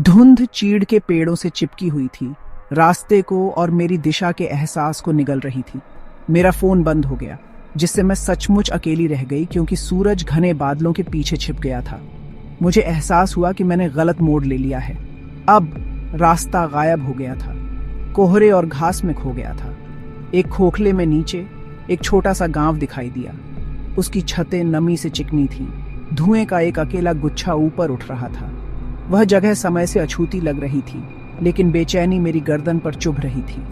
धुंध चीड़ के पेड़ों से चिपकी हुई थी, रास्ते को और मेरी दिशा के एहसास को निगल रही थी। मेरा फोन बंद हो गया, जिससे मैं सचमुच अकेली रह गई क्योंकि सूरज घने बादलों के पीछे छिप गया था। मुझे एहसास हुआ कि मैंने गलत मोड़ ले लिया है। अब रास्ता गायब हो गया था, कोहरे और घास में खो गया था। एक खोखले में नीचे एक छोटा सा गांव दिखाई दिया। उसकी छतें नमी से चिकनी थी, धुएं का एक अकेला गुच्छा ऊपर उठ रहा था। वह जगह समय से अछूती लग रही थी, लेकिन बेचैनी मेरी गर्दन पर चुभ रही थी।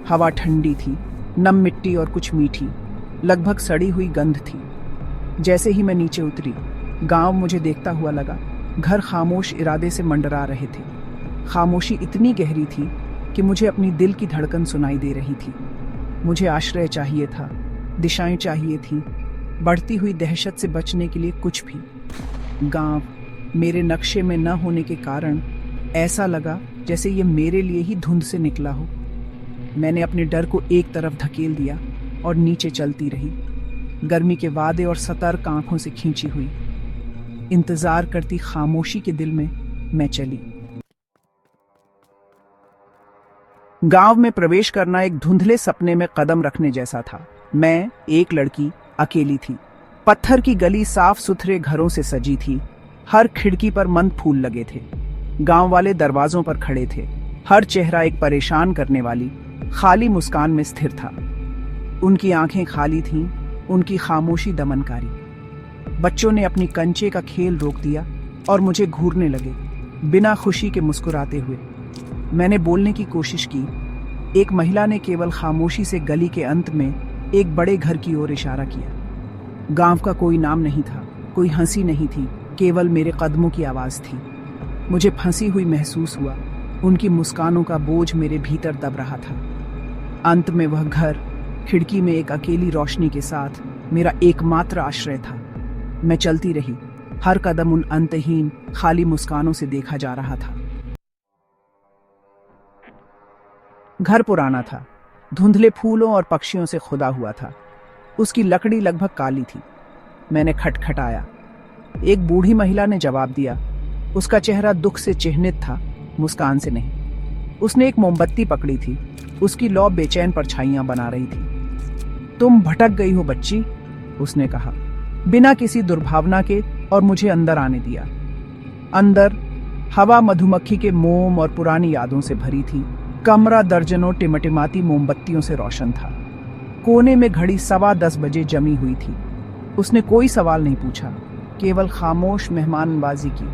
हवा ठंडी थी, नम मिट्टी और कुछ मीठी, लगभग सड़ी हुई गंध थी। जैसे ही मैं नीचे उतरी, गांव मुझे देखता हुआ लगा। घर खामोश इरादे से मंडरा रहे थे। खामोशी इतनी गहरी थी कि मुझे अपनी दिल की धड़कन सुनाई दे रही थी। मुझे आश्रय चाहिए था, दिशाएं चाहिए थीं, बढ़ती हुई दहशत से बचने के लिए कुछ भी। गांव मेरे नक्शे में न होने के कारण ऐसा लगा जैसे ये मेरे लिए ही धुंध से निकला हो। मैंने अपने डर को एक तरफ धकेल दिया और नीचे चलती रही, गर्मी के वादे और सतर्क आंखों से खींची हुई। इंतजार करती खामोशी के दिल में मैं चली। गांव में प्रवेश करना एक धुंधले सपने में कदम रखने जैसा था। मैं, एक लड़की, अकेली थी। पत्थर की गली साफ सुथरे घरों से सजी थी। हर खिड़की पर मंद फूल लगे थे। गांव वाले दरवाजों पर खड़े थे। हर चेहरा एक परेशान करने वाली खाली मुस्कान में स्थिर था। उनकी आंखें खाली थीं, उनकी खामोशी दमनकारी। बच्चों ने अपनी कंचे का खेल रोक दिया और मुझे घूरने लगे, बिना खुशी के मुस्कुराते हुए। मैंने बोलने की कोशिश की। एक महिला ने केवल खामोशी से गली के अंत में एक बड़े घर की ओर इशारा किया। गांव का कोई नाम नहीं था, कोई हंसी नहीं थी, केवल मेरे कदमों की आवाज थी। मुझे फंसी हुई महसूस हुआ। उनकी मुस्कानों का बोझ मेरे भीतर दब रहा था। अंत में वह घर, खिड़की में एक अकेली रोशनी के साथ, मेरा एकमात्र आश्रय था। मैं चलती रही, हर कदम उन अंतहीन खाली मुस्कानों से देखा जा रहा था। घर पुराना था, धुंधले फूलों और पक्षियों से खुदा हुआ था। उसकी लकड़ी लगभग काली थी। मैंने खटखटाया। एक बूढ़ी महिला ने जवाब दिया। उसका चेहरा दुख से चिह्नित था, मुस्कान से नहीं। उसने एक मोमबत्ती पकड़ी थी, उसकी लौ बेचैन परछाइयां बना रही थी। तुम भटक गई हो बच्ची, उसने कहा, बिना किसी दुर्भावना के, और मुझे अंदर आने दिया। अंदर हवा मधुमक्खी के मोम और पुरानी यादों से भरी थी। कमरा दर्जनों टिमटिमाती मोमबत्तियों से रोशन था। कोने में घड़ी 10:15 बजे जमी हुई थी। उसने कोई सवाल नहीं पूछा, केवल खामोश मेहमानबाजी की।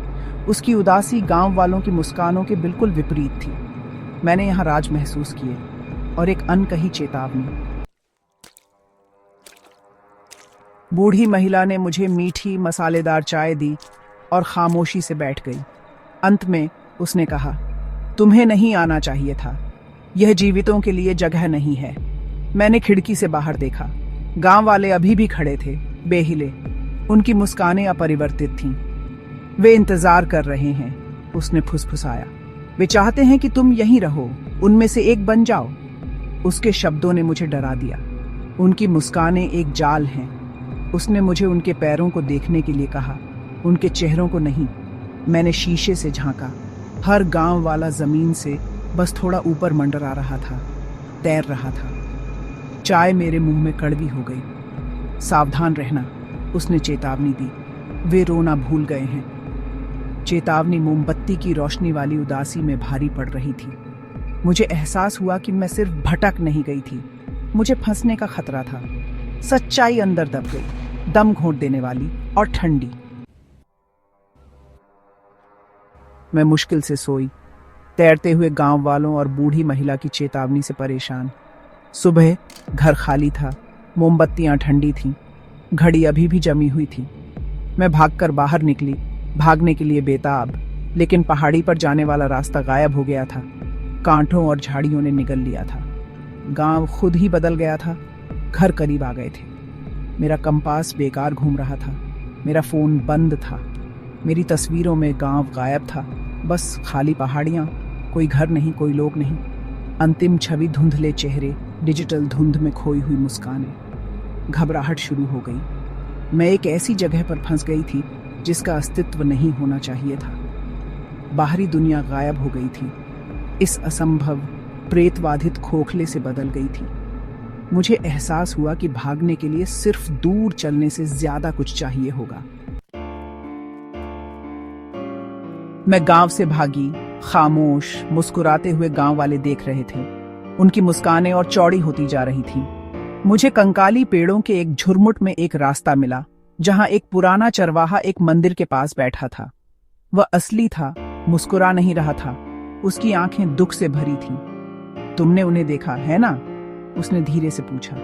उसकी उदासी गांव वालों की मुस्कानों के बिल्कुल विपरीत थी। मैंने यहाँ राज महसूस किए और एक अनकही चेतावनी। बूढ़ी महिला ने मुझे मीठी मसालेदार चाय दी और खामोशी से बैठ गई। अंत में उसने कहा, तुम्हें नहीं आना चाहिए था। यह जीवितों के लिए जगह नहीं है। मैंने खिड़की से बाहर देखा। गांव वाले अभी भी खड़े थे, बेहिले। उनकी मुस्कानें अपरिवर्तित थीं। वे इंतजार कर रहे हैं, उसने फुसफुसाया। वे चाहते हैं कि तुम यहीं रहो, उनमें से एक बन जाओ। उसके शब्दों ने मुझे डरा दिया। उनकी मुस्कानें एक जाल हैं। उसने मुझे उनके पैरों को देखने के लिए कहा, उनके चेहरों को नहीं। मैंने शीशे से झांका। हर गांव वाला जमीन से बस थोड़ा ऊपर मंडरा रहा था, तैर रहा था। चाय मेरे मुंह में कड़वी हो गई। सावधान रहना, उसने चेतावनी दी। वे रोना भूल गए हैं। चेतावनी मोमबत्ती की रोशनी वाली उदासी में भारी पड़ रही थी। मुझे एहसास हुआ कि मैं सिर्फ भटक नहीं गई थी, मुझे फंसने का खतरा था। सच्चाई अंदर दब गई, दम घोंट देने वाली और ठंडी। मैं मुश्किल से सोई, तैरते हुए गांव वालों और बूढ़ी महिला की चेतावनी से परेशान। सुबह घर खाली था, मोमबत्तियां ठंडी थीं, घड़ी अभी भी जमी हुई थी। मैं भागकर बाहर निकली, भागने के लिए बेताब, लेकिन पहाड़ी पर जाने वाला रास्ता गायब हो गया था। कांटों और झाड़ियों ने निगल लिया था। गांव खुद ही बदल गया था। घर करीब आ गए थे। मेरा कंपास बेकार घूम रहा था। मेरा फोन बंद था। मेरी तस्वीरों में गांव गायब था, बस खाली पहाड़ियां, कोई घर नहीं, कोई लोग नहीं। अंतिम छवि धुंधले चेहरे, डिजिटल धुंध में खोई हुई मुस्कानें। घबराहट शुरू हो गई। मैं एक ऐसी जगह पर फंस गई थी जिसका अस्तित्व नहीं होना चाहिए था। बाहरी दुनिया गायब हो गई थी। इस असंभव प्रेतवाधित खोखले से बदल गई थी। मुझे एहसास हुआ कि भागने के लिए सिर्फ दूर चलने से ज्यादा कुछ चाहिए होगा। मैं गांव से भागी। खामोश मुस्कुराते हुए गांव वाले देख रहे थे। उनकी मुस्कानें और चौड़ी होती जा रही थी। मुझे कंकाली पेड़ों के एक झुरमुट में एक रास्ता मिला, जहां एक पुराना चरवाहा एक मंदिर के पास बैठा था। वह असली था, मुस्कुरा नहीं रहा था। उसकी आंखें दुख से भरी थीं। तुमने उन्हें देखा है ना? उसने धीरे से पूछा।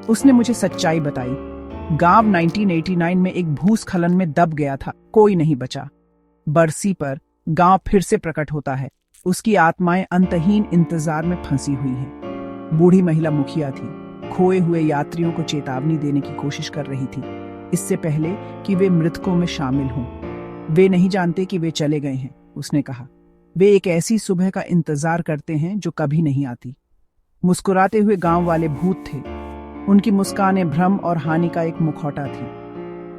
उसने मुझे सच्चाई बताई। गांव 1989 में एक भूस्खलन में दब गया था, कोई नहीं बचा। बरसी पर गांव फिर से प्रकट होता है। उसकी आत्माएं अंतहीन इंतजार में फंसी हुई हैं। बूढ़ी महिला मुखिया थी, खोए हुए यात्रियों को चेतावनी देने की कोशिश कर रही थी, इससे पहले कि वे मृतकों में शामिल हों। वे नहीं जानते कि वे चले गए हैं, उसने कहा। वे एक ऐसी सुबह का इंतजार करते हैं जो कभी नहीं आती। मुस्कुराते हुए गांव वाले भूत थे। उनकी मुस्कानें भ्रम और हानि का एक मुखौटा थी।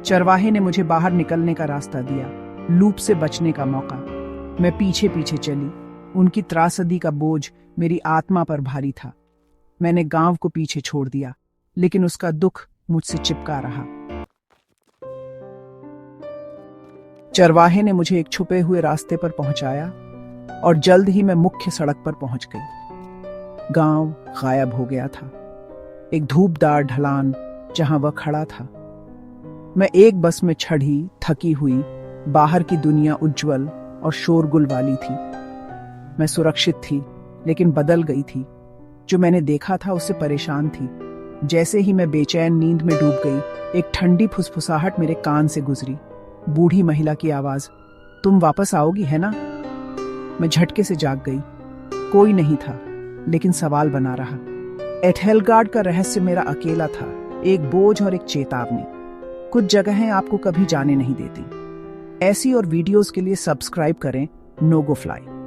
चरवाहे ने मुझे बाहर निकलने का रास्ता दिया, लूप से बचने का मौका। मैं पीछे पीछे चली। उनकी त्रासदी का बोझ मेरी आत्मा पर भारी था। मैंने गांव को पीछे छोड़ दिया, लेकिन उसका दुख मुझसे चिपका रहा। चरवाहे ने मुझे एक छुपे हुए रास्ते पर पहुंचाया और जल्द ही मैं मुख्य सड़क पर पहुंच गई। गांव गायब हो गया था। एक धूपदार ढलान जहां वह खड़ा था। मैं एक बस में चढ़ी, थकी हुई। बाहर की दुनिया उज्जवल और शोरगुल वाली थी। मैं सुरक्षित थी, लेकिन बदल गई थी। जो मैंने देखा था उससे परेशान थी। जैसे ही मैं बेचैन नींद में डूब गई, एक ठंडी फुसफुसाहट मेरे कान से गुजरी। बूढ़ी महिला की आवाज, तुम वापस आओगी है ना? मैं झटके से जाग गई। कोई नहीं था, लेकिन सवाल बना रहा। एथेलगार्ड का रहस्य मेरा अकेला था, एक बोझ और एक चेतावनी। कुछ जगहें आपको कभी जाने नहीं देती। ऐसी और वीडियोस के लिए सब्सक्राइब करें नो गो फ्लाई।